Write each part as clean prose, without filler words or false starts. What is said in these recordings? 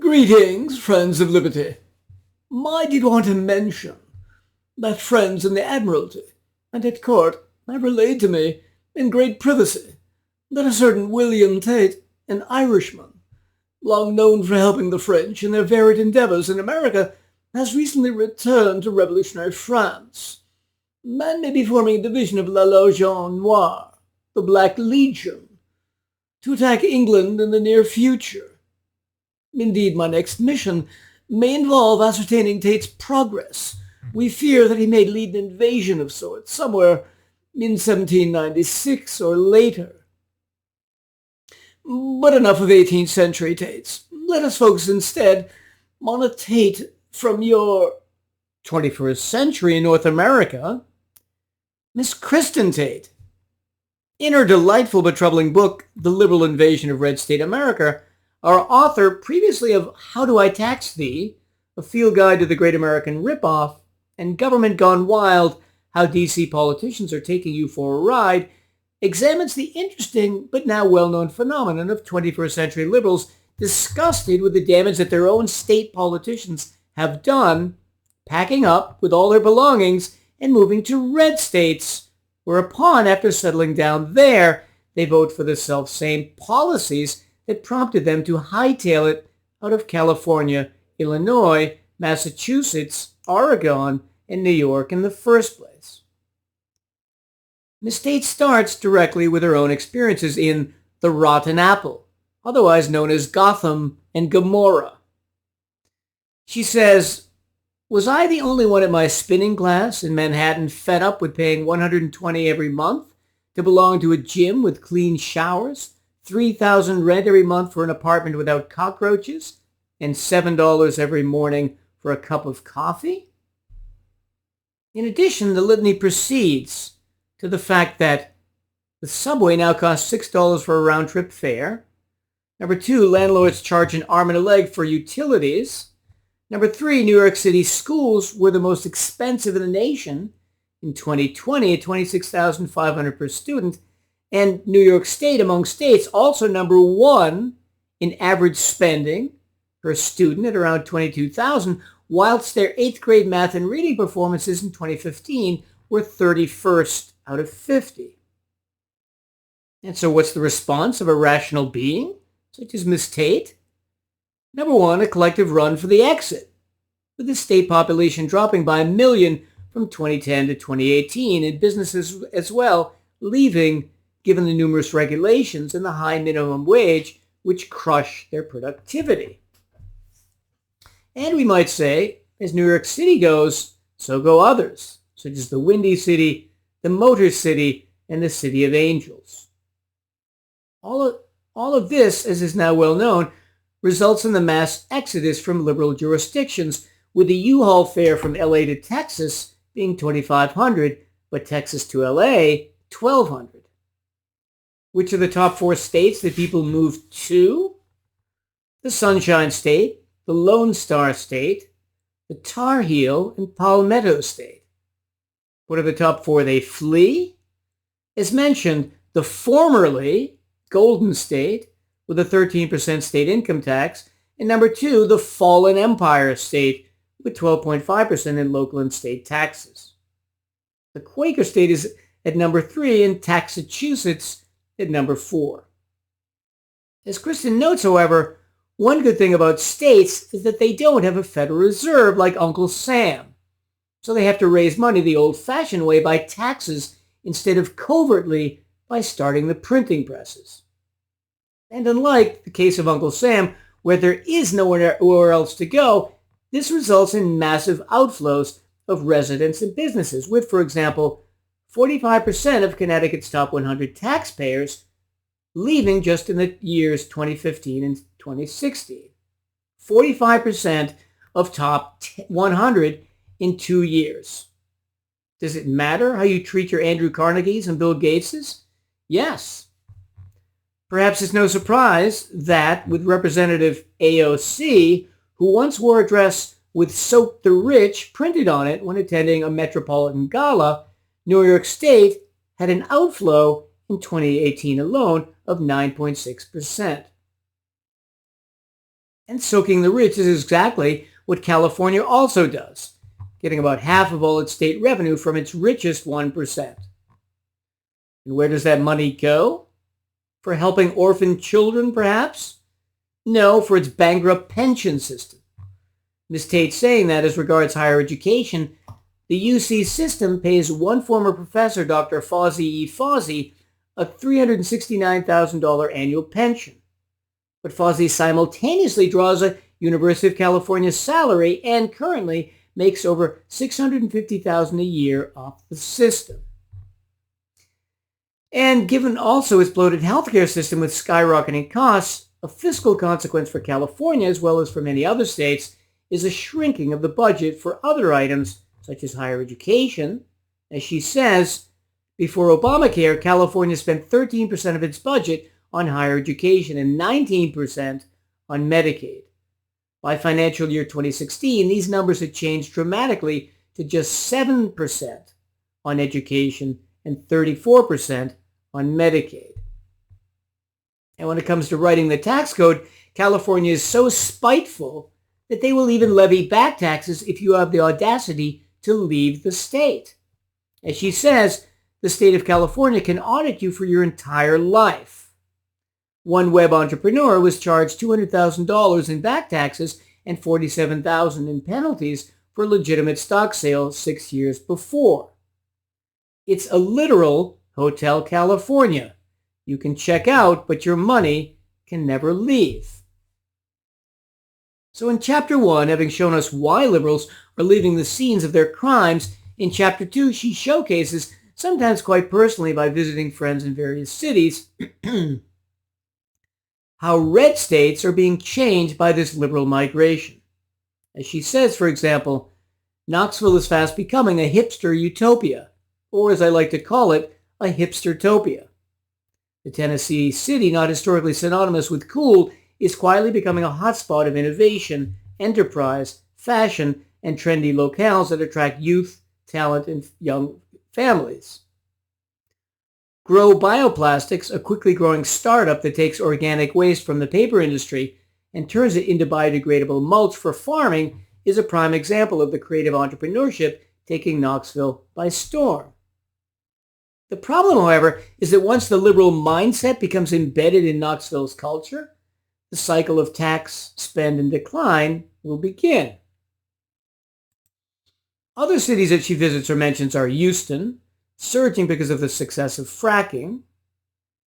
Greetings, friends of liberty. I did want to mention that friends in the Admiralty and at court have relayed to me in great privacy that a certain William Tate, an Irishman, long known for helping the French in their varied endeavors in America, has recently returned to revolutionary France, and may be forming a division of La Légion Noire, the Black Legion, to attack England in the near future. Indeed, my next mission may involve ascertaining Tate's progress. We fear that he may lead an invasion of sorts somewhere in 1796 or later. But enough of 18th century Tates. Let us focus instead on a Tate from your 21st century in North America, Miss Kristin Tate. In her delightful but troubling book, The Liberal Invasion of Red State America, our author, previously of How Do I Tax Thee?, A Field Guide to the Great American Ripoff, and Government Gone Wild, How D.C. Politicians Are Taking You for a Ride, examines the interesting but now well-known phenomenon of 21st century liberals disgusted with the damage that their own state politicians have done, packing up with all their belongings and moving to red states, whereupon, after settling down there, they vote for the self-same policies that prompted them to hightail it out of California, Illinois, Massachusetts, Oregon, and New York in the first place. Miss Tate starts directly with her own experiences in The Rotten Apple, otherwise known as Gotham and Gomorrah. She says, "Was I the only one at my spinning class in Manhattan fed up with paying $120 every month to belong to a gym with clean showers, $3,000 rent every month for an apartment without cockroaches, and $7 every morning for a cup of coffee?" In addition, the litany proceeds to the fact that the subway now costs $6 for a round-trip fare. Number 2, landlords charge an arm and a leg for utilities. Number 3, New York City schools were the most expensive in the nation in 2020 at $26,500 per student. And New York State, among states, also number 1 in average spending per student at around $22,000, whilst their 8th grade math and reading performances in 2015 were 31st out of 50. And so what's the response of a rational being, such as Miss Tate? Number 1, a collective run for the exit, with the state population dropping by 1 million from 2010 to 2018, and businesses as well leaving, given the numerous regulations and the high minimum wage, which crush their productivity. And we might say, as New York City goes, so go others, such as the Windy City, the Motor City, and the City of Angels. All of this, as is now well known, results in the mass exodus from liberal jurisdictions, with the U-Haul fare from LA to Texas being $2,500, but Texas to LA, $1,200. Which are the top 4 states that people move to? The Sunshine State, the Lone Star State, the Tar Heel, and Palmetto State. What are the top 4 they flee? As mentioned, the formerly Golden State, with a 13% state income tax, and number 2, the Fallen Empire State, with 12.5% in local and state taxes. The Quaker State is at number 3, and Massachusetts at number 4. As Kristin notes, however, one good thing about states is that they don't have a Federal Reserve like Uncle Sam, so they have to raise money the old-fashioned way by taxes instead of covertly by starting the printing presses. And unlike the case of Uncle Sam, where there is nowhere else to go, this results in massive outflows of residents and businesses, with, for example, 45% of Connecticut's top 100 taxpayers leaving just in the years 2015 and 2016. 45% of top 100 in 2 years. Does it matter how you treat your Andrew Carnegies and Bill Gateses? Yes. Perhaps it's no surprise that with Representative AOC, who once wore a dress with "Soak the Rich" printed on it when attending a Metropolitan Gala, New York State had an outflow in 2018 alone of 9.6%. And soaking the rich is exactly what California also does, getting about half of all its state revenue from its richest 1%. And where does that money go? For helping orphan children, perhaps? No, for its bankrupt pension system. Ms. Tate saying that as regards higher education, the UC system pays one former professor, Dr. Fawzi E. Fawzi, a $369,000 annual pension. But Fawzi simultaneously draws a University of California salary and currently makes over $650,000 a year off the system. And given also its bloated healthcare system with skyrocketing costs, a fiscal consequence for California as well as for many other states is a shrinking of the budget for other items such as higher education. As she says, before Obamacare, California spent 13% of its budget on higher education and 19% on Medicaid. By financial year 2016, these numbers had changed dramatically to just 7% on education and 34% on Medicaid. And when it comes to writing the tax code, California is so spiteful that they will even levy back taxes if you have the audacity to leave the state. As she says, the state of California can audit you for your entire life. One web entrepreneur was charged $200,000 in back taxes and $47,000 in penalties for a legitimate stock sale 6 years before. It's a literal Hotel California. You can check out, but your money can never leave. So in Chapter 1, having shown us why liberals are leaving the scenes of their crimes, in Chapter 2, she showcases, sometimes quite personally by visiting friends in various cities, how red states are being changed by this liberal migration. As she says, for example, Knoxville is fast becoming a hipster utopia, or as I like to call it, a hipstertopia. The Tennessee city, not historically synonymous with cool, is quietly becoming a hotspot of innovation, enterprise, fashion, and trendy locales that attract youth, talent, and young families. Grow Bioplastics, a quickly growing startup that takes organic waste from the paper industry and turns it into biodegradable mulch for farming, is a prime example of the creative entrepreneurship taking Knoxville by storm. The problem, however, is that once the liberal mindset becomes embedded in Knoxville's culture, the cycle of tax, spend, and decline will begin. Other cities that she visits or mentions are Houston, surging because of the success of fracking;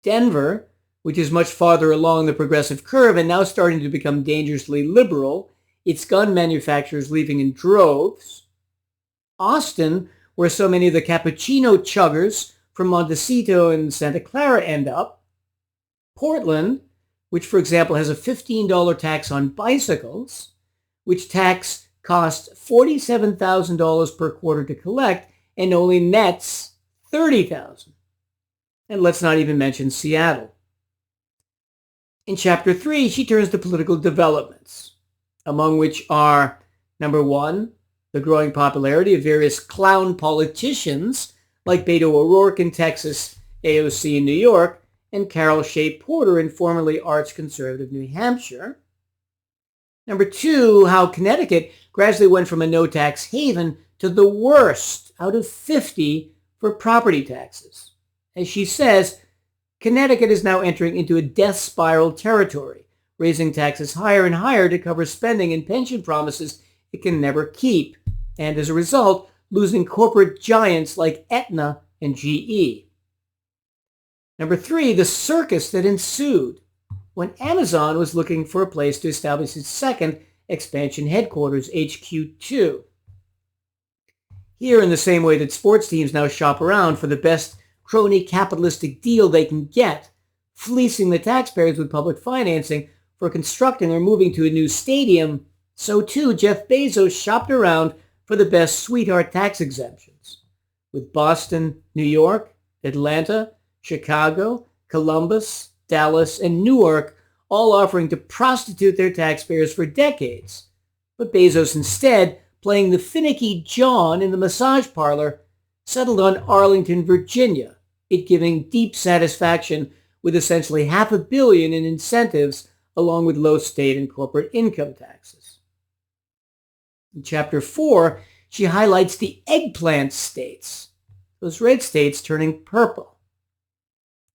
Denver, which is much farther along the progressive curve and now starting to become dangerously liberal, its gun manufacturers leaving in droves; Austin, where so many of the cappuccino chuggers from Montecito and Santa Clara end up; Portland, which, for example, has a $15 tax on bicycles, which tax costs $47,000 per quarter to collect and only nets $30,000. And let's not even mention Seattle. In Chapter 3, she turns to political developments, among which are, number 1, the growing popularity of various clown politicians like Beto O'Rourke in Texas, AOC in New York, and Carol Shea Porter in formerly arch-conservative New Hampshire. Number 2, how Connecticut gradually went from a no-tax haven to the worst out of 50 for property taxes. As she says, Connecticut is now entering into a death spiral territory, raising taxes higher and higher to cover spending and pension promises it can never keep, and as a result, losing corporate giants like Aetna and GE. Number 3, the circus that ensued when Amazon was looking for a place to establish its second expansion headquarters, HQ2. Here, in the same way that sports teams now shop around for the best crony capitalistic deal they can get, fleecing the taxpayers with public financing for constructing or moving to a new stadium, so too Jeff Bezos shopped around for the best sweetheart tax exemptions, with Boston, New York, Atlanta, Chicago, Columbus, Dallas, and Newark all offering to prostitute their taxpayers for decades. But Bezos instead, playing the finicky John in the massage parlor, settled on Arlington, Virginia, it giving deep satisfaction with essentially $500 million in incentives along with low state and corporate income taxes. In Chapter 4, she highlights the eggplant states, those red states turning purple.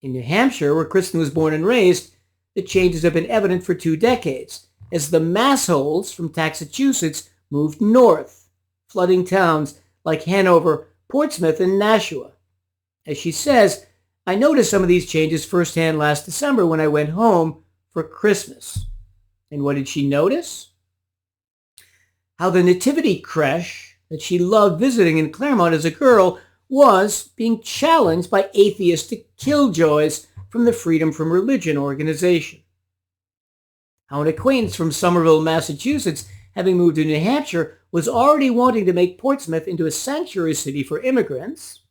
In New Hampshire, where Kristin was born and raised, the changes have been evident for 2 decades, as the massholes from Massachusetts moved north, flooding towns like Hanover, Portsmouth, and Nashua. As she says, I noticed some of these changes firsthand last December when I went home for Christmas. And what did she notice? How the nativity creche that she loved visiting in Claremont as a girl was being challenged by atheistic killjoys from the Freedom from Religion organization. How an acquaintance from Somerville, Massachusetts, having moved to New Hampshire, was already wanting to make Portsmouth into a sanctuary city for immigrants.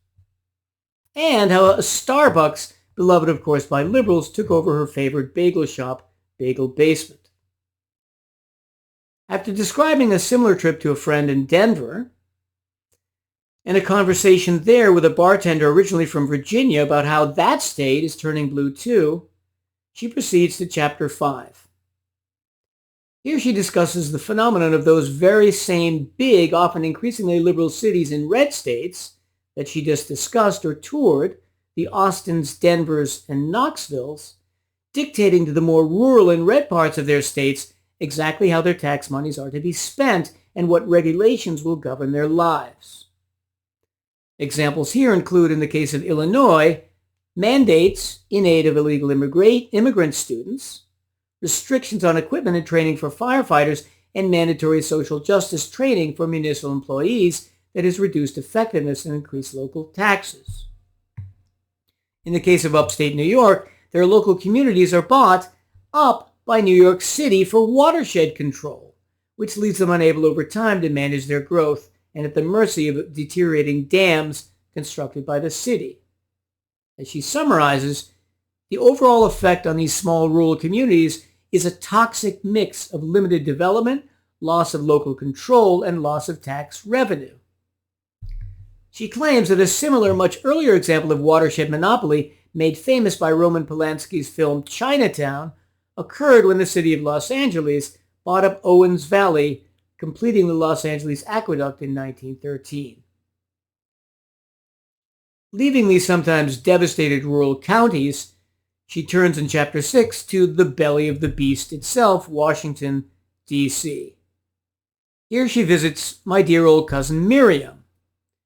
And how a Starbucks, beloved of course by liberals, took over her favorite bagel shop, Bagel Basement. After describing a similar trip to a friend in Denver, and a conversation there with a bartender originally from Virginia about how that state is turning blue too, she proceeds to Chapter 5. Here she discusses the phenomenon of those very same big, often increasingly liberal cities in red states that she just discussed or toured, the Austins, Denvers, and Knoxvilles, dictating to the more rural and red parts of their states exactly how their tax monies are to be spent and what regulations will govern their lives. Examples here include, in the case of Illinois, mandates in aid of illegal immigrant students, restrictions on equipment and training for firefighters, and mandatory social justice training for municipal employees that has reduced effectiveness and increased local taxes. In the case of upstate New York, their local communities are bought up by New York City for watershed control, which leaves them unable over time to manage their growth and at the mercy of deteriorating dams constructed by the city. As she summarizes, the overall effect on these small rural communities is a toxic mix of limited development, loss of local control, and loss of tax revenue. She claims that a similar, much earlier example of watershed monopoly, made famous by Roman Polanski's film Chinatown, occurred when the city of Los Angeles bought up Owens Valley, completing the Los Angeles Aqueduct in 1913. Leaving these sometimes devastated rural counties, she turns in Chapter 6 to the belly of the beast itself, Washington, D.C. Here she visits my dear old cousin Miriam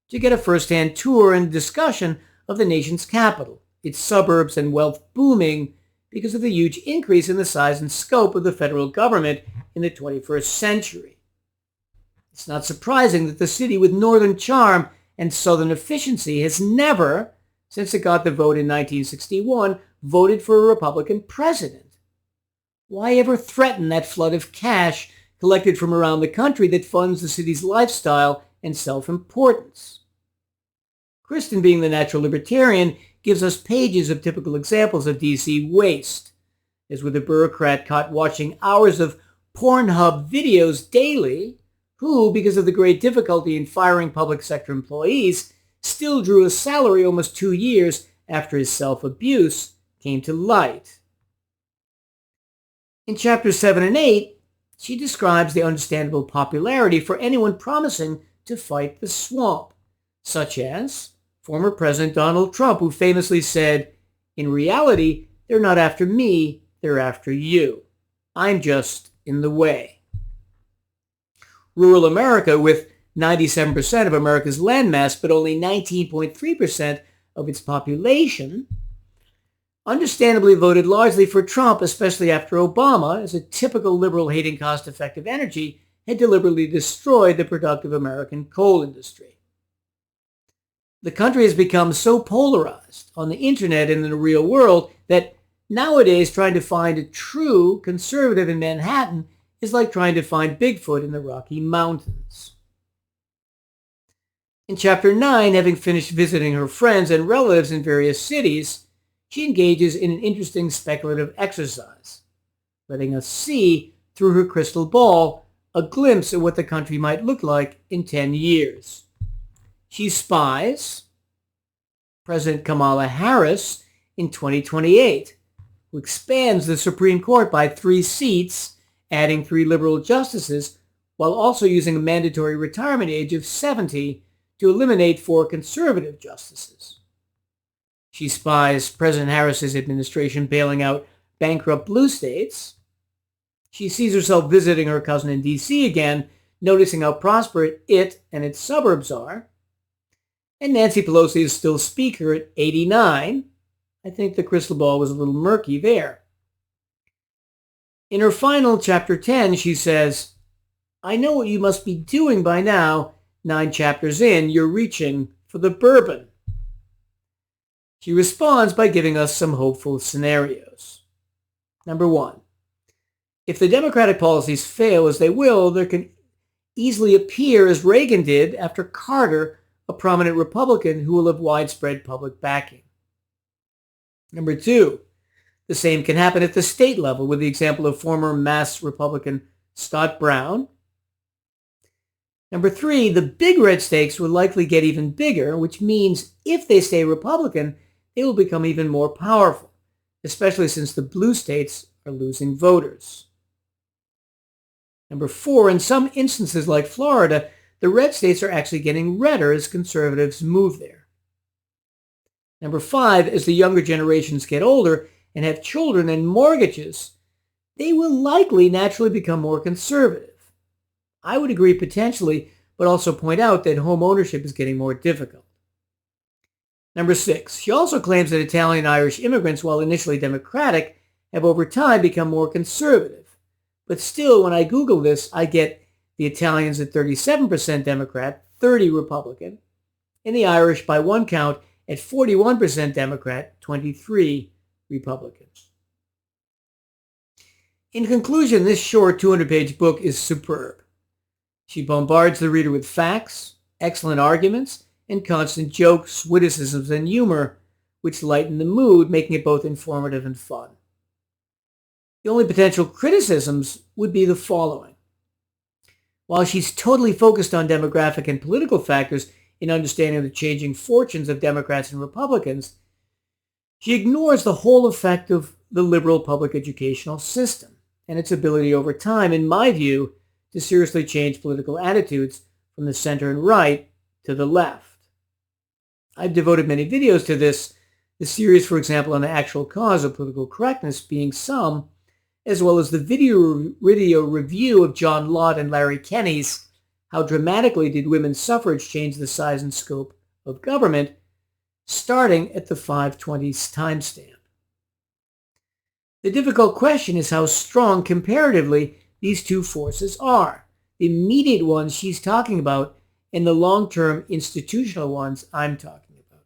to get a first-hand tour and discussion of the nation's capital, its suburbs and wealth booming because of the huge increase in the size and scope of the federal government in the 21st century. It's not surprising that the city with northern charm and southern efficiency has never, since it got the vote in 1961, voted for a Republican president. Why ever threaten that flood of cash collected from around the country that funds the city's lifestyle and self-importance? Kristin, being the natural libertarian, gives us pages of typical examples of D.C. waste, as with a bureaucrat caught watching hours of Pornhub videos daily, who, because of the great difficulty in firing public sector employees, still drew a salary almost 2 years after his self-abuse came to light. In Chapters 7 and 8, she describes the understandable popularity for anyone promising to fight the swamp, such as former President Donald Trump, who famously said, "In reality, they're not after me, they're after you. I'm just in the way." Rural America, with 97% of America's landmass but only 19.3% of its population, understandably voted largely for Trump, especially after Obama, as a typical liberal hating cost-effective energy, had deliberately destroyed the productive American coal industry. The country has become so polarized on the internet and in the real world that nowadays trying to find a true conservative in Manhattan is like trying to find Bigfoot in the Rocky Mountains. In Chapter 9, having finished visiting her friends and relatives in various cities, she engages in an interesting speculative exercise, letting us see, through her crystal ball, a glimpse at what the country might look like in 10 years. She spies President Kamala Harris in 2028, who expands the Supreme Court by 3 seats, adding 3 liberal justices, while also using a mandatory retirement age of 70 to eliminate 4 conservative justices. She spies President Harris's administration bailing out bankrupt blue states. She sees herself visiting her cousin in D.C. again, noticing how prosperous it and its suburbs are. And Nancy Pelosi is still Speaker at 89. I think the crystal ball was a little murky there. In her final, Chapter 10, she says, "I know what you must be doing by now. 9 chapters in, you're reaching for the bourbon." She responds by giving us some hopeful scenarios. Number 1, if the Democratic policies fail, as they will, there can easily appear, as Reagan did after Carter, a prominent Republican who will have widespread public backing. Number 2, the same can happen at the state level with the example of former Mass Republican Scott Brown. Number 3, the big red states will likely get even bigger, which means if they stay Republican, they will become even more powerful, especially since the blue states are losing voters. Number 4, in some instances like Florida, the red states are actually getting redder as conservatives move there. Number 5, as the younger generations get older and have children and mortgages, they will likely naturally become more conservative. I would agree potentially, but also point out that home ownership is getting more difficult. Number 6, she also claims that Italian and Irish immigrants, while initially Democratic, have over time become more conservative. But still, when I Google this, I get the Italians at 37% Democrat, 30 Republican, and the Irish, by one count, at 41% Democrat, 23 Republicans. In conclusion, this short 200-page book is superb. She bombards the reader with facts, excellent arguments, and constant jokes, witticisms, and humor, which lighten the mood, making it both informative and fun. The only potential criticisms would be the following. While she's totally focused on demographic and political factors in understanding the changing fortunes of Democrats and Republicans, she ignores the whole effect of the liberal public educational system and its ability over time, in my view, to seriously change political attitudes from the center and right to the left. I've devoted many videos to this, the series, for example, on the actual cause of political correctness being some, as well as the video review of John Lott and Larry Kenney's How Dramatically Did Women's Suffrage Change the Size and Scope of Government, starting at the 5:20 timestamp. The difficult question is how strong comparatively these two forces are, the immediate ones she's talking about and the long-term institutional ones I'm talking about.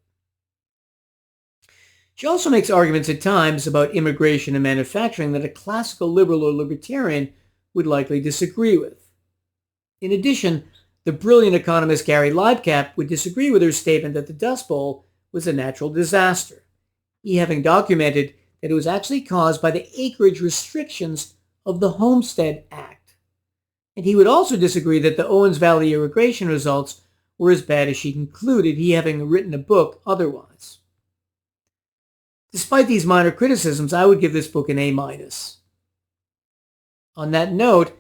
She also makes arguments at times about immigration and manufacturing that a classical liberal or libertarian would likely disagree with. In addition, the brilliant economist Gary Leibkap would disagree with her statement that the Dust Bowl was a natural disaster, he having documented that it was actually caused by the acreage restrictions of the Homestead Act. And he would also disagree that the Owens Valley irrigation results were as bad as she concluded, he having written a book otherwise. Despite these minor criticisms, I would give this book an A-. On that note,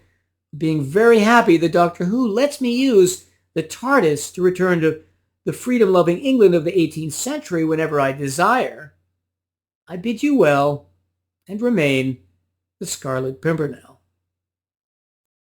being very happy that Doctor Who lets me use the TARDIS to return to the freedom-loving England of the 18th century whenever I desire, I bid you well and remain the Scarlet Pimpernel.